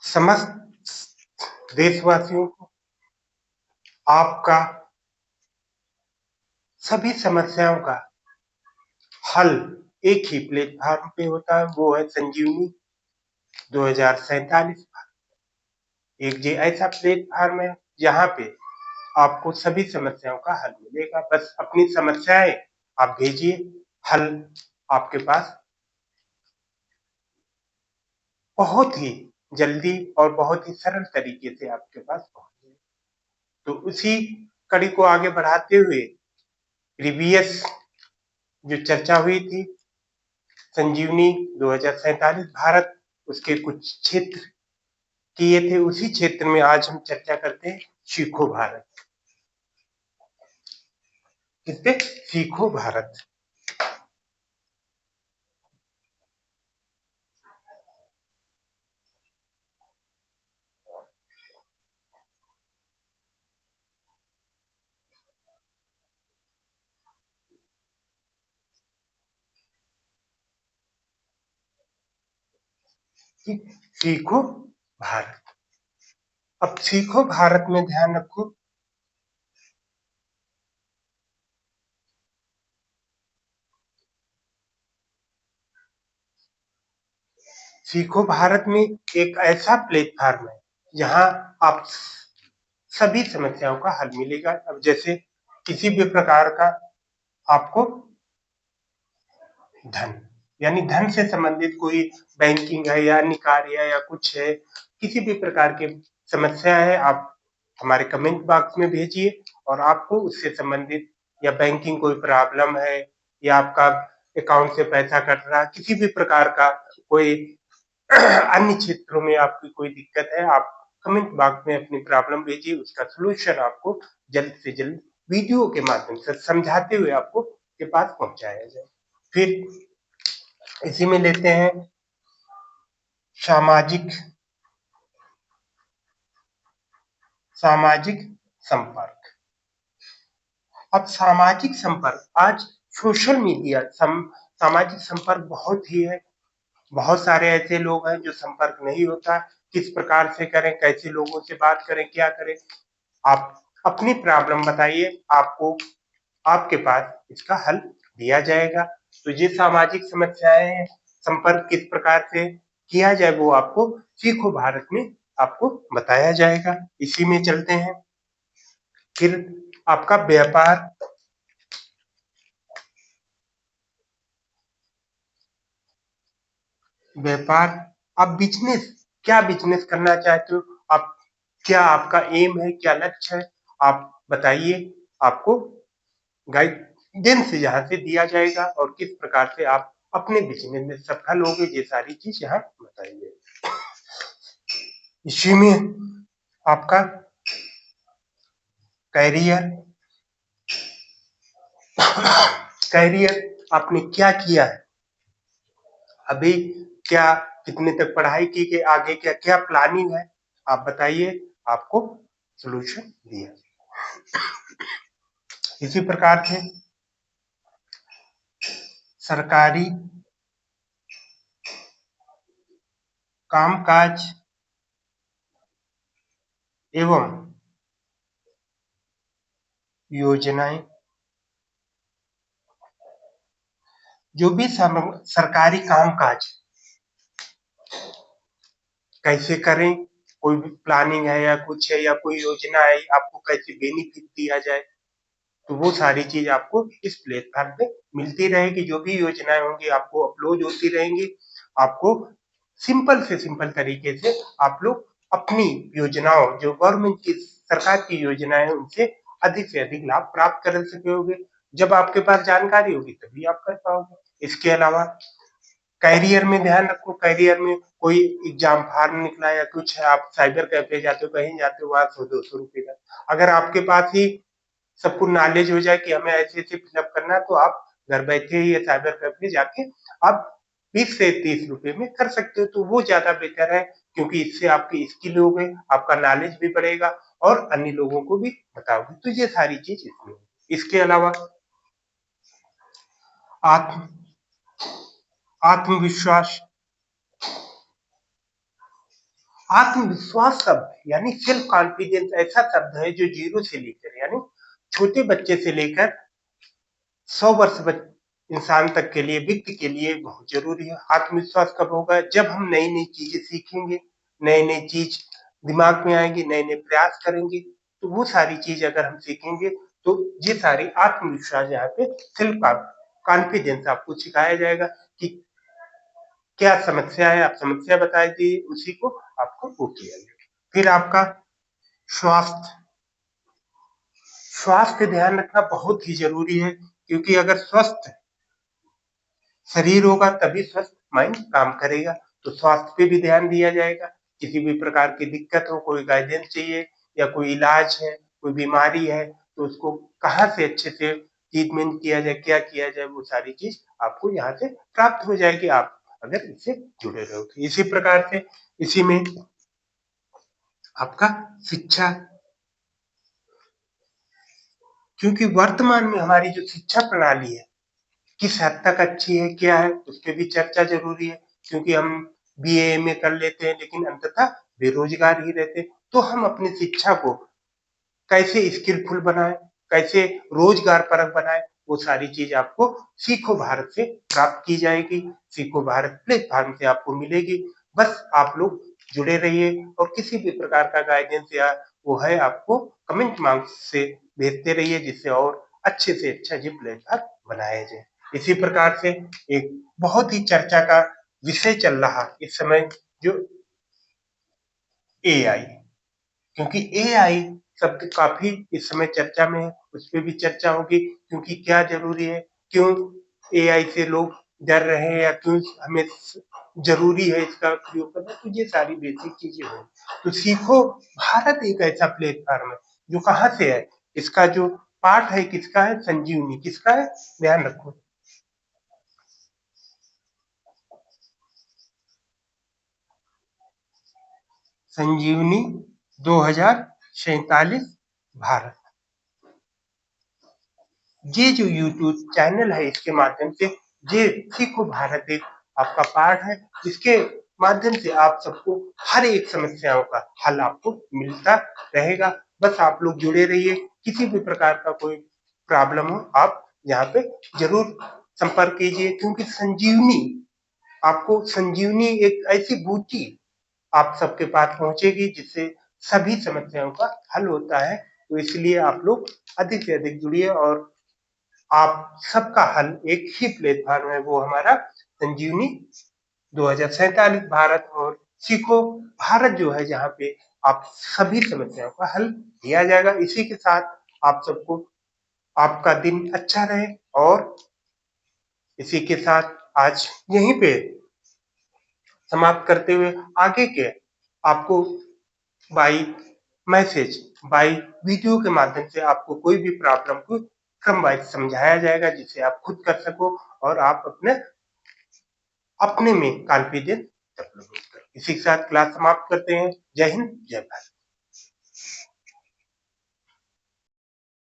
समस्त देशवासियों को आपका सभी समस्याओं का हल एक ही प्लेटफॉर्म पे होता है, वो है संजीवनी 2047। एक ये ऐसा प्लेटफॉर्म है जहाँ पे आपको सभी समस्याओं का हल मिलेगा। बस अपनी समस्याएं आप भेजिए, हल आपके पास बहुत ही जल्दी और बहुत ही सरल तरीके से आपके पास पहुंचे। तो उसी कड़ी को आगे बढ़ाते हुए प्रीवियस जो चर्चा हुई थी संजीवनी 2047 भारत, उसके कुछ क्षेत्र किए थे, उसी क्षेत्र में आज हम चर्चा करते हैं सीखो भारत। किससे? सीखो भारत। सीखो भारत। अब सीखो भारत में ध्यान रखो, सीखो भारत में एक ऐसा प्लेटफॉर्म है जहां आप सभी समस्याओं का हल मिलेगा। अब जैसे किसी भी प्रकार का आपको धन, यानी धन से संबंधित कोई बैंकिंग है या अन्य कार्य है या कुछ है, किसी भी प्रकार की समस्या है, आप हमारे कमेंट बॉक्स में भेजिए और आपको उससे संबंधित या बैंकिंग कोई प्रॉब्लम है या आपका अकाउंट से पैसा कट रहा, किसी भी प्रकार का कोई अन्य क्षेत्रों में आपकी कोई दिक्कत है, आप कमेंट बॉक्स में अपनी प्रॉब्लम भेजिए, उसका सलूशन आपको जल्द से जल्द वीडियो के माध्यम से समझाते हुए आपको के पास पहुंचाया जाए। फिर इसी में लेते हैं सामाजिक सामाजिक संपर्क। अब सामाजिक संपर्क आज सोशल मीडिया सामाजिक संपर्क बहुत ही है। बहुत सारे ऐसे लोग हैं जो संपर्क नहीं होता, किस प्रकार से करें, कैसे लोगों से बात करें, क्या करें। आप अपनी प्रॉब्लम बताइए, आपको आपके पास इसका हल दिया जाएगा। तो ये सामाजिक समस्याएं हैं, संपर्क किस प्रकार से किया जाए वो आपको सीखो भारत में आपको बताया जाएगा। इसी में चलते हैं। फिर आपका व्यापार, व्यापार आप बिजनेस, क्या बिजनेस करना चाहते हो आप, क्या आपका एम है, क्या लक्ष्य है, आप बताइए। आपको गाइडेंस यहाँ से दिया जाएगा और किस प्रकार से आप अपने बिजनेस में सफल होगे, ये सारी चीज यहाँ बताइए। इसी में आपका कैरियर, कैरियर आपने क्या किया है अभी, क्या कितने तक पढ़ाई की के आगे क्या क्या प्लानिंग है, आप बताइए, आपको सॉल्यूशन दिया। इसी प्रकार से सरकारी कामकाज एवं योजनाएं, जो भी सरकारी कामकाज कैसे करें, कोई भी प्लानिंग है या कुछ है या कोई योजना है, आपको कैसे बेनिफिट दिया जाए, तो वो सारी चीज आपको इस प्लेटफॉर्म पे मिलती रहेगी। जो भी योजनाएं होंगी आपको अपलोड होती रहेंगी। आपको सिंपल से सिंपल तरीके से आप लोग अपनी योजनाओं, जो गवर्नमेंट की सरकार की योजनाएं हैं, उनसे अधिक से अधिक लाभ प्राप्त कर सकोगे। जब आपके पास जानकारी होगी तभी आप कर पाओगे। इसके अलावा कैरियर में ध्यान रखो, कैरियर में कोई एग्जाम फार्म निकला या कुछ है, आप साइबर कैफे जाते हो, कहीं जाते हो, वहां 100-200 रुपए का, अगर आपके पास ही सबको नॉलेज हो जाए कि हमें ऐसे ऐसे फिलअप करना है, तो आप घर बैठे ही साइबर कैफे जाके आप 20 से 30 रुपए में कर सकते हो। तो वो ज्यादा बेहतर है, क्योंकि इससे आपकी स्किल हो गई, आपका नॉलेज भी बढ़ेगा और अन्य लोगों को भी बताओगे। तो ये सारी चीज इसमें। इसके अलावा आत्म आत्मविश्वास, आत्मविश्वास शब्द यानी सेल्फ कॉन्फिडेंस ऐसा शब्द है जो 0 से लेकर यानी छोटे बच्चे से लेकर 100 वर्ष इंसान तक के लिए, व्यक्ति के लिए बहुत जरूरी है। आत्मविश्वास कब होगा? जब हम नई नई चीजें सीखेंगे, नई नई चीज दिमाग में आएंगी, नए नए प्रयास करेंगे, तो वो सारी चीज अगर हम सीखेंगे तो ये सारी आत्मविश्वास यहाँ पे सेल्फ कॉन्फिडेंस आपको सिखाया जाएगा कि क्या समस्या है, आप समस्या बता दीजिए, उसी को आपको वो किया जाएगा। फिर आपका स्वास्थ्य, स्वास्थ्य ध्यान रखना बहुत ही जरूरी है, क्योंकि अगर स्वस्थ शरीर होगा तभी स्वस्थ माइंड काम करेगा। तो स्वास्थ्य पे भी ध्यान दिया जाएगा। किसी भी प्रकार की दिक्कत हो, कोई गाइडेंस चाहिए या कोई इलाज है, कोई बीमारी है, तो उसको कहाँ से अच्छे से ट्रीटमेंट किया जाए, क्या किया जाए, वो सारी चीज आपको यहाँ से प्राप्त हो जाएगी, आप अगर इससे जुड़े रहो। तो इसी प्रकार से इसी में आपका शिक्षा, क्योंकि वर्तमान में हमारी जो शिक्षा प्रणाली है किस हद तक अच्छी है, क्या है, उस पर भी चर्चा जरूरी है। क्योंकि हम बीए एमए कर लेते हैं लेकिन अंततः बेरोजगार ही रहते हैं। तो हम अपनी शिक्षा को कैसे स्किलफुल बनाए, कैसे रोजगार परक बनाए, वो सारी चीज आपको सीखो भारत से प्राप्त की जाएगी। सीखो भारत प्लेटफॉर्म से आपको मिलेगी। बस आप लोग जुड़े रहिए और किसी भी प्रकार का गाइडेंस या वो है आपको कमेंट मार्क्स से भेजते रहिए, जिससे और अच्छे से अच्छा ये प्लेटफॉर्म बनाया जाए। इसी प्रकार से एक बहुत ही चर्चा का विषय चल रहा इस समय जो एआई, क्योंकि एआई शब्द काफी इस समय चर्चा में है, उस पर भी चर्चा होगी। क्योंकि क्या जरूरी है, क्यों एआई से लोग डर रहे हैं, या क्यों हमें जरूरी है इसका प्रयोग करना, तो ये सारी बेसिक चीजें हैं। तो सीखो भारत एक ऐसा प्लेटफॉर्म है जो कहाँ से है, इसका जो पार्ट है किसका है, संजीवनी किसका है, ध्यान रखो। संजीवनी 2047 भारत, ये जो यूट्यूब चैनल है इसके माध्यम से ये सीखो भारत एक आपका पार्ट है, जिसके माध्यम से आप सबको हर एक समस्याओं का हल आपको मिलता रहेगा। बस आप लोग जुड़े रहिए। किसी भी प्रकार का कोई प्रॉब्लम हो आप यहाँ पे जरूर संपर्क कीजिए, क्योंकि संजीवनी आपको, संजीवनी एक ऐसी बूटी आप सबके पास पहुंचेगी जिससे सभी समस्याओं का हल होता है। तो इसलिए आप लोग अधिक से अधिक जुड़िए और आप सबका हल एक ही प्लेटफॉर्म है, वो हमारा संजीवनी 2047 भारत और सीखो भारत जो है, जहाँ पे आप सभी समस्याओं का हल दिया जाएगा। इसी के साथ आप सबको आपका दिन अच्छा रहे और इसी के साथ आज यहीं पे समाप्त करते हुए आगे के आपको बाई मैसेज, बाई वीडियो के माध्यम से आपको कोई भी प्रॉब्लम को क्रम वाइज समझाया जाएगा, जिससे आप खुद कर सको और आप अपने अपने में कॉन्फिडेंस डेवलप करें। इसी के साथ क्लास समाप्त करते हैं। जय हिंद, जय भारत।